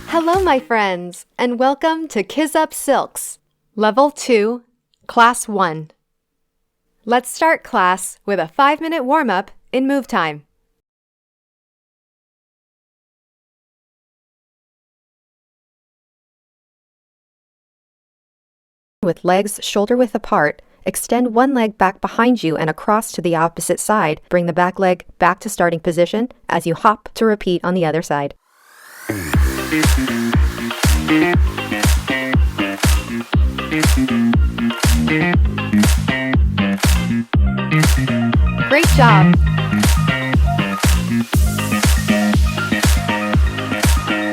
Hello, my friends, and welcome to Qizzup Silks Level 2, Class 1. Let's start class with a 5-minute warm-up in move time. With legs shoulder-width apart, extend one leg back behind you and across to the opposite side. Bring the back leg back to starting position as you hop to repeat on the other side. Great job!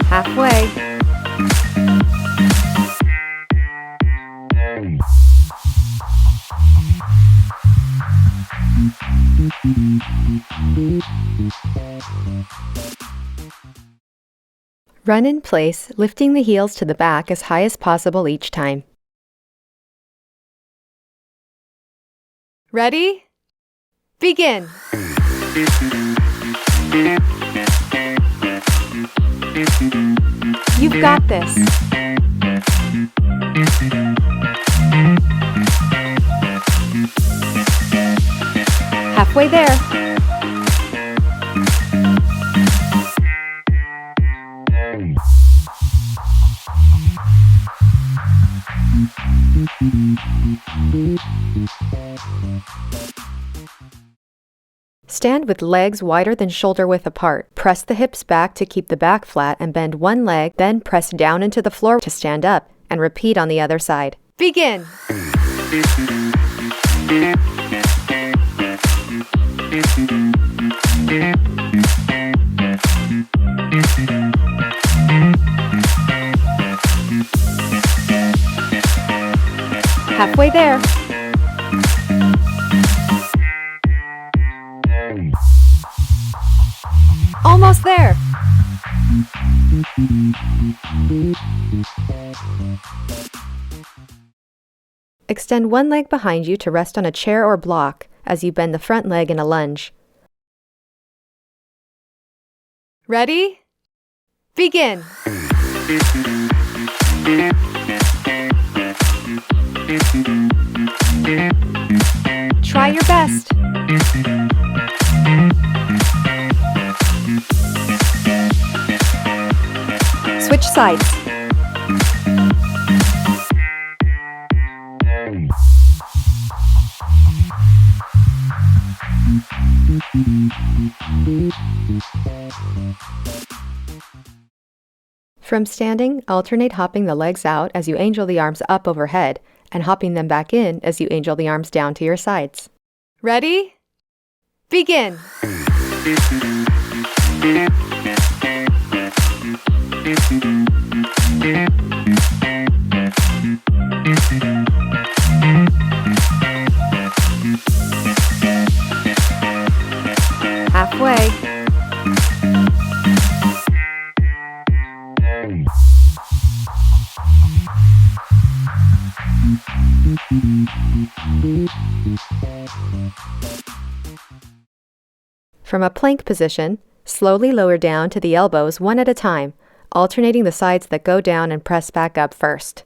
Halfway. Run in place, lifting the heels to the back as high as possible each time. Ready? Begin! You've got this! Halfway there! Stand with legs wider than shoulder width apart. Press the hips back to keep the back flat and bend one leg, then press down into the floor to stand up, and repeat on the other side. Begin! Halfway there! Almost there! Extend one leg behind you to rest on a chair or block as you bend the front leg in a lunge. Ready? Begin! Try your best! Switch sides. From standing, alternate hopping the legs out as you angel the arms up overhead and hopping them back in as you angel the arms down to your sides. Ready? Begin! Halfway. From a plank position, slowly lower down to the elbows one at a time, alternating the sides that go down and press back up first.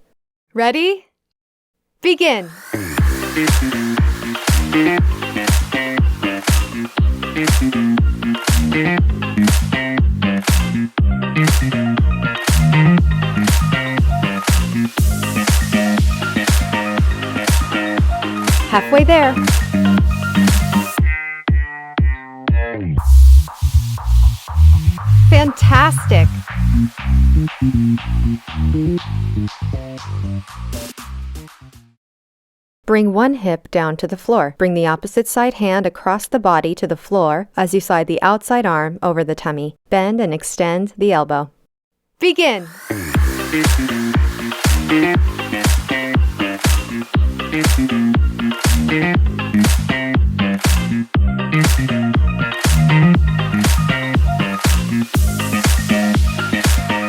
Ready? Begin! Halfway there! Fantastic! Bring one hip down to the floor. Bring the opposite side hand across the body to the floor as you slide the outside arm over the tummy. Bend and extend the elbow. Begin!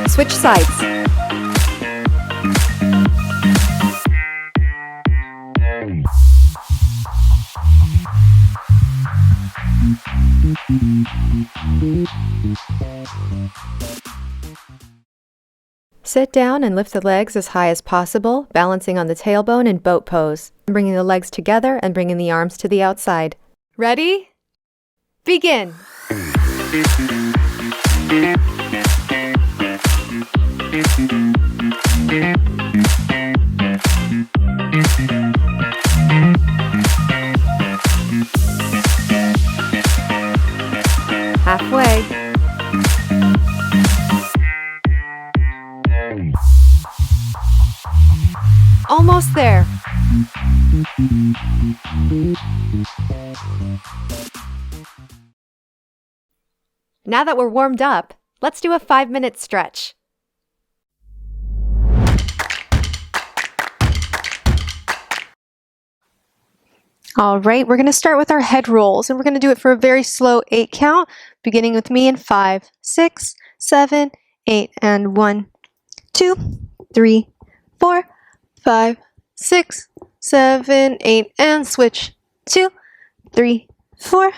Switch sides. Sit down and lift the legs as high as possible, balancing on the tailbone in boat pose, bringing the legs together and bringing the arms to the outside. Ready? Begin! Halfway. Almost there. Now that we're warmed up, let's do a 5-minute stretch. All right, we're going to start with our head rolls, and we're going to do it for a very slow 8 count, beginning with me in 5, 6, 7, 8, and 1, 2, 3, 4, 5, 6, 7, 8, and switch. 2, 3, 4,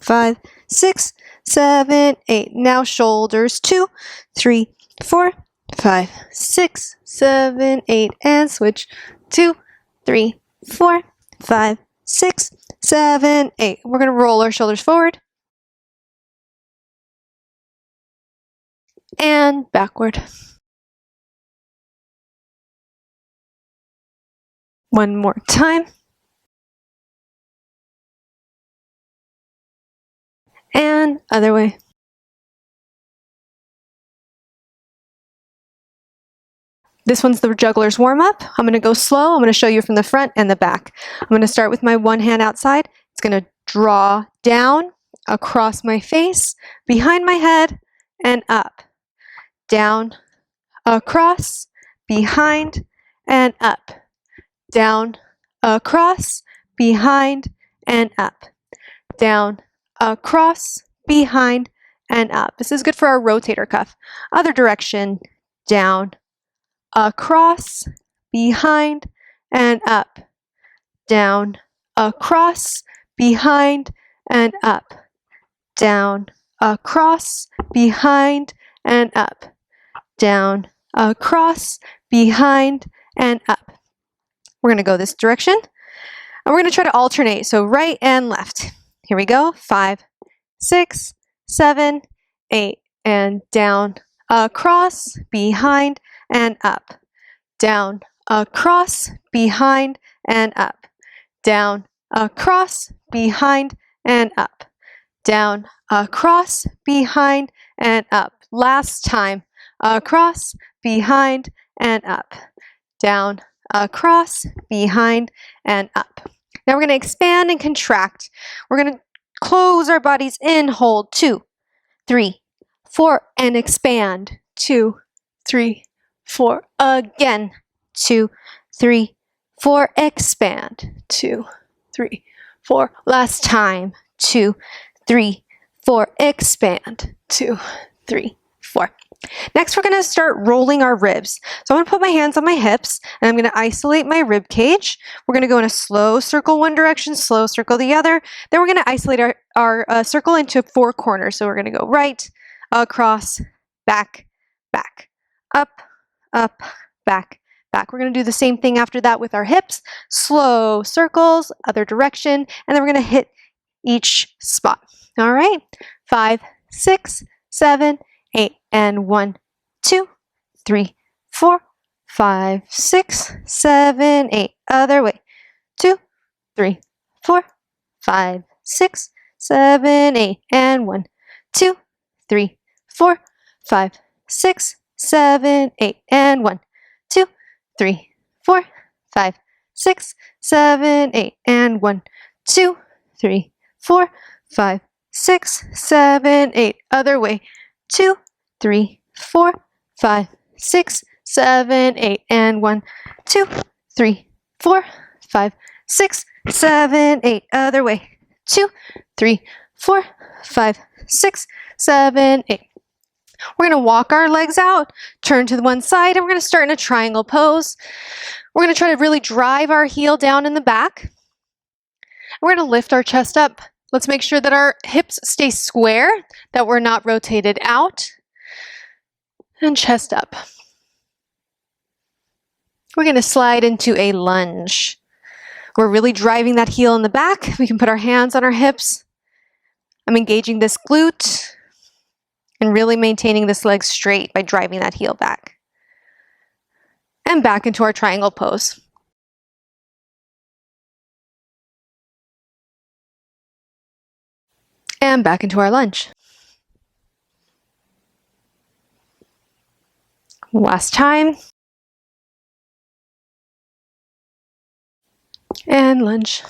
5, 6, 7, 8. Now shoulders. 2, 3, 4, 5, 6, 7, 8, and switch. 2, 3, 4, 5, 6, 7, 8. We're going to roll our shoulders forward and backward. One more time. And other way. This one's the juggler's warm-up. I'm going to go slow. I'm going to show you from the front and the back. I'm going to start with my one hand outside. It's going to draw down, across my face, behind my head, and up. Down, across, behind, and up. Down, across, behind, and up. Down, across, behind, and up. This is good for our rotator cuff. Other direction, down, across, behind, and up. Down, across, behind, and up. Down, across, behind, and up. Down, across, behind, and up. We're going to go this direction, and we're going to try to alternate, so right and left. Here we go. 5, 6, 7, 8, and down, across, behind, and up. Down, across, behind, and up. Down, across, behind, and up. Down, across, behind, and up. Last time. Across, behind, and up. Down, across, behind, and up. Now we're going to expand and contract. We're going to close our bodies in, hold. 2, 3, 4, and expand. 2, 3, 4. Again. 2, 3, 4. Expand. 2, 3, 4. Last time. 2, 3, 4. Expand. 2, 3, 4. Next, we're going to start rolling our ribs. So I'm going to put my hands on my hips, and I'm going to isolate my rib cage. We're going to go in a slow circle one direction, slow circle the other. Then we're going to isolate our circle into 4 corners. So we're going to go right, across, back, back, up, back, back. We're going to do the same thing after that with our hips. Slow circles, other direction, and then we're going to hit each spot. All right, 5, 6, 7, 8, and 1, 2, 3, 4, 5, 6, 7, 8. Other way. 2, 3, 4, 5, 6, 7, 8, and 1, 2, 3, 4, 5, 6, 7, 8, and 1, 2, 3, 4, 5, 6, 7, 8, and 1, 2, 3, 4, 5, 6, 7, 8. Other way. 2, 3, 4, 5, 6, 7, 8, and 1, 2, 3, 4, 5, 6, 7, 8. Other way. 2, 3, 4, 5, 6, 7, 8. We're going to walk our legs out, turn to the one side, and we're going to start in a triangle pose. We're going to try to really drive our heel down in the back. We're going to lift our chest up. Let's make sure that our hips stay square, that we're not rotated out. And chest up. We're going to slide into a lunge. We're really driving that heel in the back. We can put our hands on our hips. I'm engaging this glute and really maintaining this leg straight by driving that heel back. And back into our triangle pose. And back into our lunge. Last time. And lunge.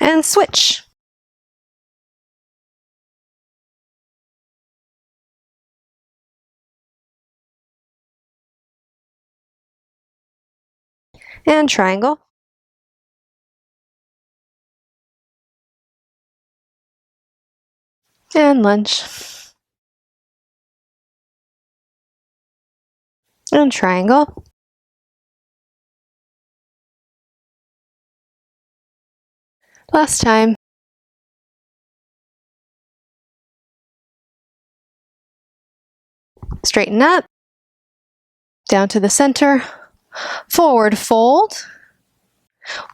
And switch. And triangle. And lunge. And triangle. Last time. Straighten up. Down to the center. Forward fold.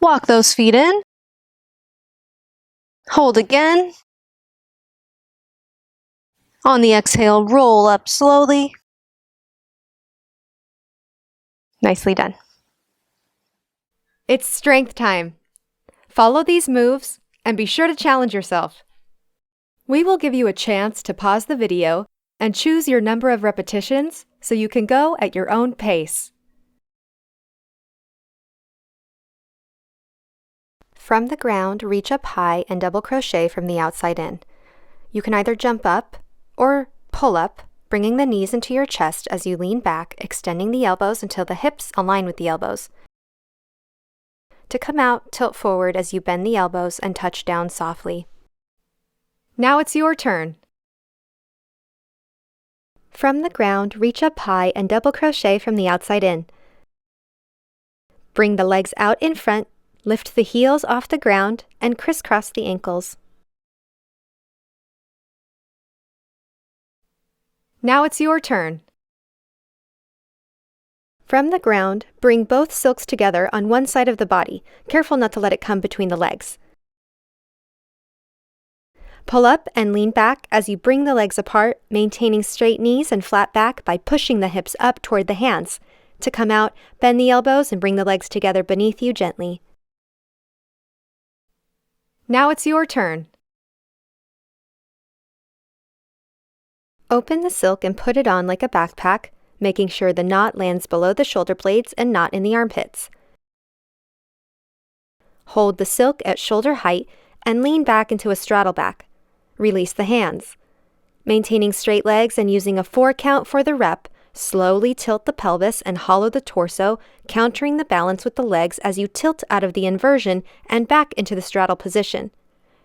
Walk those feet in. Hold again. On the exhale, roll up slowly. Nicely done. It's strength time. Follow these moves and be sure to challenge yourself. We will give you a chance to pause the video and choose your number of repetitions so you can go at your own pace. From the ground, reach up high and double crochet from the outside in. You can either jump up or pull up, bringing the knees into your chest as you lean back, extending the elbows until the hips align with the elbows. To come out, tilt forward as you bend the elbows and touch down softly. Now it's your turn. From the ground, reach up high and double crochet from the outside in. Bring the legs out in front, lift the heels off the ground, and crisscross the ankles. Now it's your turn. From the ground, bring both silks together on one side of the body, careful not to let it come between the legs. Pull up and lean back as you bring the legs apart, maintaining straight knees and flat back by pushing the hips up toward the hands. To come out, bend the elbows and bring the legs together beneath you gently. Now it's your turn. Open the silk and put it on like a backpack, making sure the knot lands below the shoulder blades and not in the armpits. Hold the silk at shoulder height and lean back into a straddle back. Release the hands. Maintaining straight legs and using a 4 count for the rep, slowly tilt the pelvis and hollow the torso, countering the balance with the legs as you tilt out of the inversion and back into the straddle position.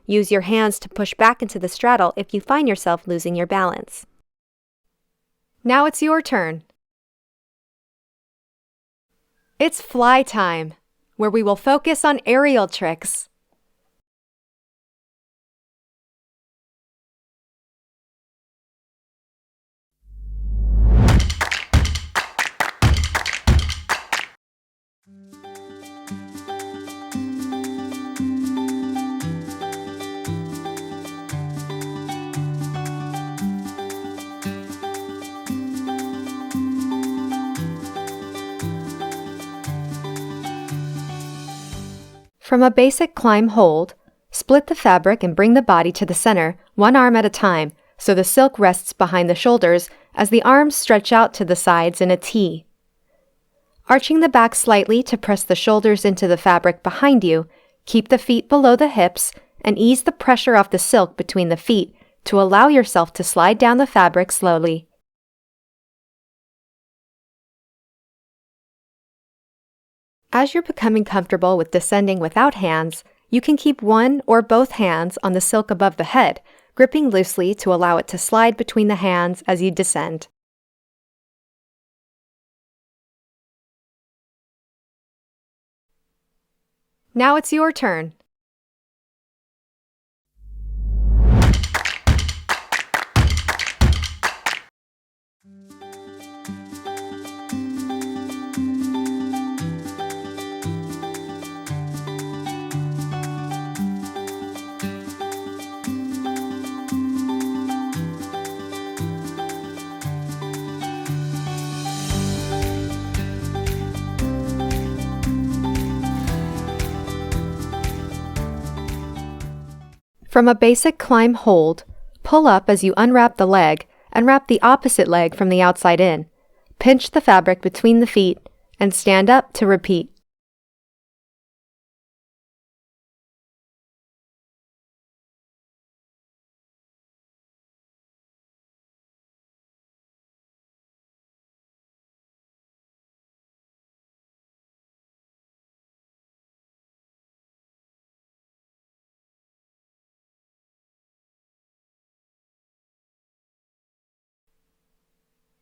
Use your hands to push back into the straddle if you find yourself losing your balance. Now it's your turn. It's fly time, where we will focus on aerial tricks. From a basic climb hold, split the fabric and bring the body to the center, one arm at a time, so the silk rests behind the shoulders as the arms stretch out to the sides in a T. Arching the back slightly to press the shoulders into the fabric behind you, keep the feet below the hips and ease the pressure off the silk between the feet to allow yourself to slide down the fabric slowly. As you're becoming comfortable with descending without hands, you can keep one or both hands on the silk above the head, gripping loosely to allow it to slide between the hands as you descend. Now it's your turn. From a basic climb hold, pull up as you unwrap the leg and wrap the opposite leg from the outside in. Pinch the fabric between the feet and stand up to repeat.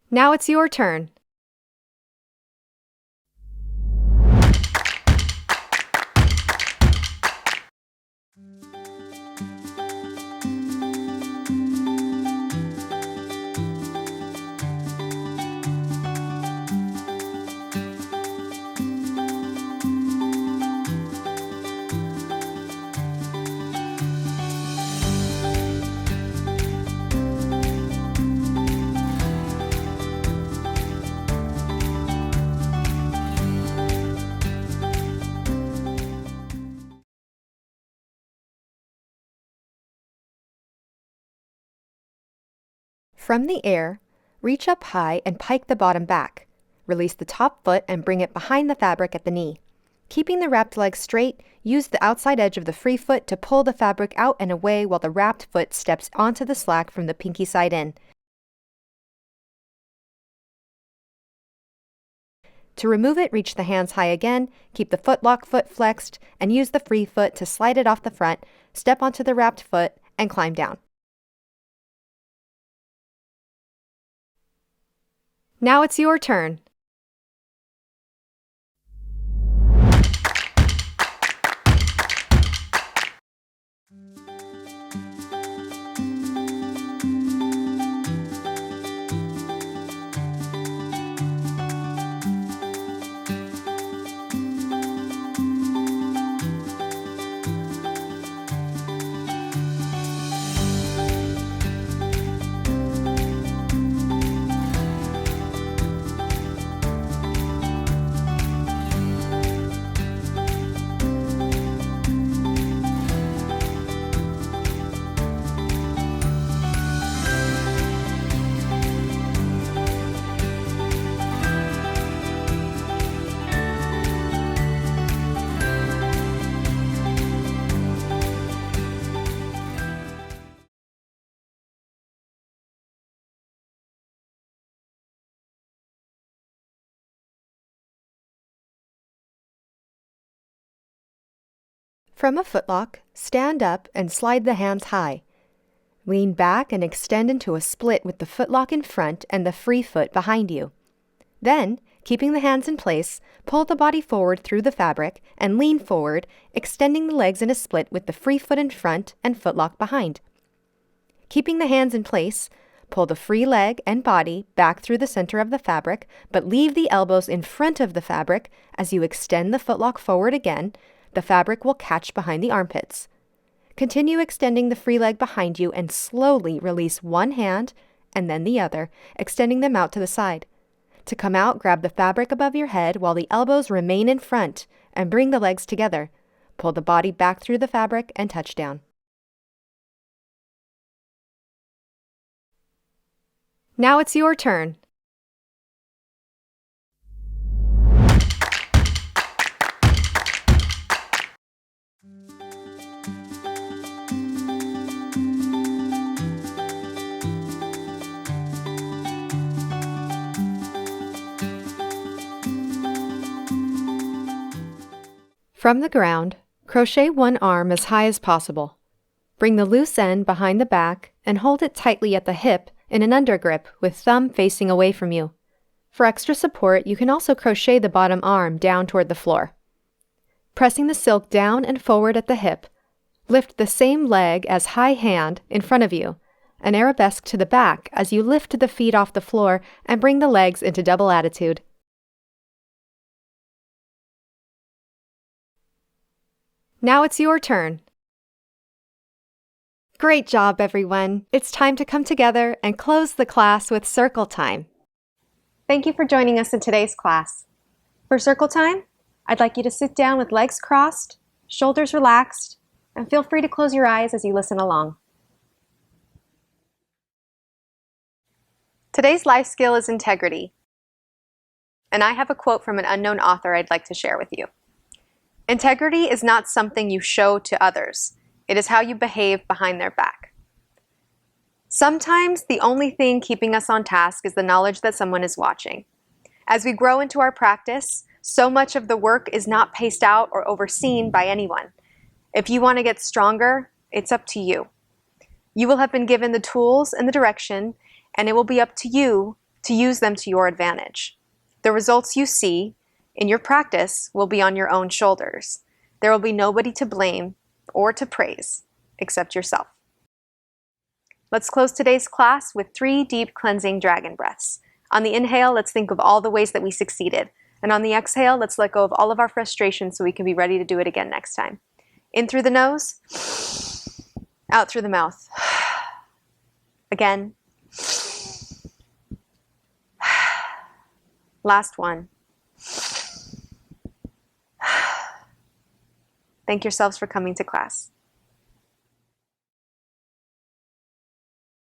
Now it's your turn. From the air, reach up high and pike the bottom back. Release the top foot and bring it behind the fabric at the knee. Keeping the wrapped leg straight, use the outside edge of the free foot to pull the fabric out and away while the wrapped foot steps onto the slack from the pinky side in. To remove it, reach the hands high again, keep the footlock foot flexed, and use the free foot to slide it off the front, step onto the wrapped foot, and climb down. Now it's your turn. From a footlock, stand up and slide the hands high. Lean back and extend into a split with the footlock in front and the free foot behind you. Then, keeping the hands in place, pull the body forward through the fabric and lean forward, extending the legs in a split with the free foot in front and footlock behind. Keeping the hands in place, pull the free leg and body back through the center of the fabric, but leave the elbows in front of the fabric as you extend the footlock forward again. The fabric will catch behind the armpits. Continue extending the free leg behind you and slowly release one hand and then the other, extending them out to the side. To come out, grab the fabric above your head while the elbows remain in front and bring the legs together. Pull the body back through the fabric and touch down. Now it's your turn. From the ground, crochet one arm as high as possible. Bring the loose end behind the back and hold it tightly at the hip in an undergrip with thumb facing away from you. For extra support, you can also crochet the bottom arm down toward the floor. Pressing the silk down and forward at the hip, lift the same leg as high hand in front of you, an arabesque to the back as you lift the feet off the floor and bring the legs into double attitude. Now it's your turn. Great job, everyone. It's time to come together and close the class with circle time. Thank you for joining us in today's class. For circle time, I'd like you to sit down with legs crossed, shoulders relaxed, and feel free to close your eyes as you listen along. Today's life skill is integrity, and I have a quote from an unknown author I'd like to share with you. Integrity is not something you show to others. It is how you behave behind their back. Sometimes the only thing keeping us on task is the knowledge that someone is watching. As we grow into our practice, so much of the work is not paced out or overseen by anyone. If you want to get stronger, it's up to you. You will have been given the tools and the direction, and it will be up to you to use them to your advantage. The results you see in your practice will be on your own shoulders. There will be nobody to blame or to praise except yourself. Let's close today's class with 3 deep cleansing dragon breaths. On the inhale, let's think of all the ways that we succeeded. And on the exhale, let's let go of all of our frustration so we can be ready to do it again next time. In through the nose, out through the mouth. Again. Last one. Thank yourselves for coming to class.